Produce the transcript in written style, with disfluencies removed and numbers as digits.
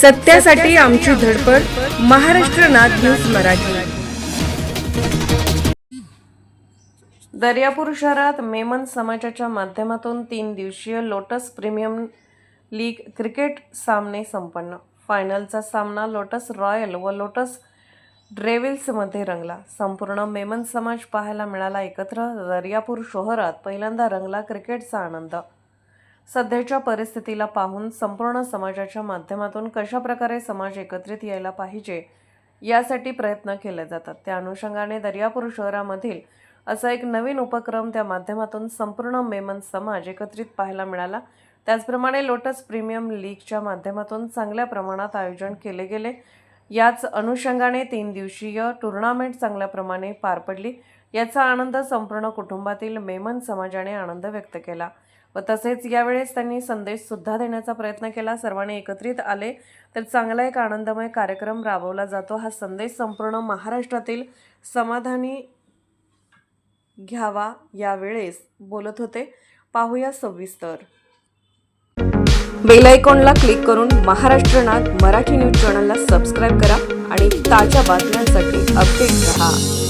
सत्यासाठी आमची धडपड. महाराष्ट्र नाद न्यूज मराठी. दर्यापूर शहरात मेमन समाजाच्या माध्यमातून 3 दिवसीय लोटस प्रीमियम लीग क्रिकेट सामने संपन्न. फायनलचा सामना लोटस रॉयल व लोटस ड्रेविल्समध्ये रंगला. संपूर्ण मेमन समाज पाहायला मिळाला एकत्र. दर्यापूर शहरात पहिल्यांदा रंगला क्रिकेटचा आनंद. सध्याच्या परिस्थितीला पाहून संपूर्ण समाजाच्या माध्यमातून कशा प्रकारे समाज एकत्रित यायला पाहिजे यासाठी प्रयत्न केले जातात. त्या अनुषंगाने दर्यापूर शहरामधील असा एक नवीन उपक्रम त्या माध्यमातून संपूर्ण मेमन समाज एकत्रित पाहायला मिळाला. त्याचप्रमाणे लोटस प्रीमियम लीगच्या माध्यमातून चांगल्या प्रमाणात आयोजन केले गेले. याच अनुषंगाने 3 दिवसीय टुर्नामेंट चांगल्या प्रमाणे पार पडली. याचा आनंद संपूर्ण कुटुंबातील मेमन समाजाने आनंद व्यक्त केला व तसेच यावेळेस त्यांनी संदेश सुद्धा देण्याचा प्रयत्न केला. सर्वांनी एकत्रित आले तर चांगला एक आनंदमय कार्यक्रम राबवला जातो. हा संदेश संपूर्ण महाराष्ट्रातील समाधानी घ्यावा यावेळेस बोलत होते. पाहूया सविस्तर. बेल आयकॉनला क्लिक करून महाराष्ट्र नाद मराठी न्यूज चॅनलला सबस्क्राईब करा आणि ताज्या बातम्यांसाठी अपडेट रहा.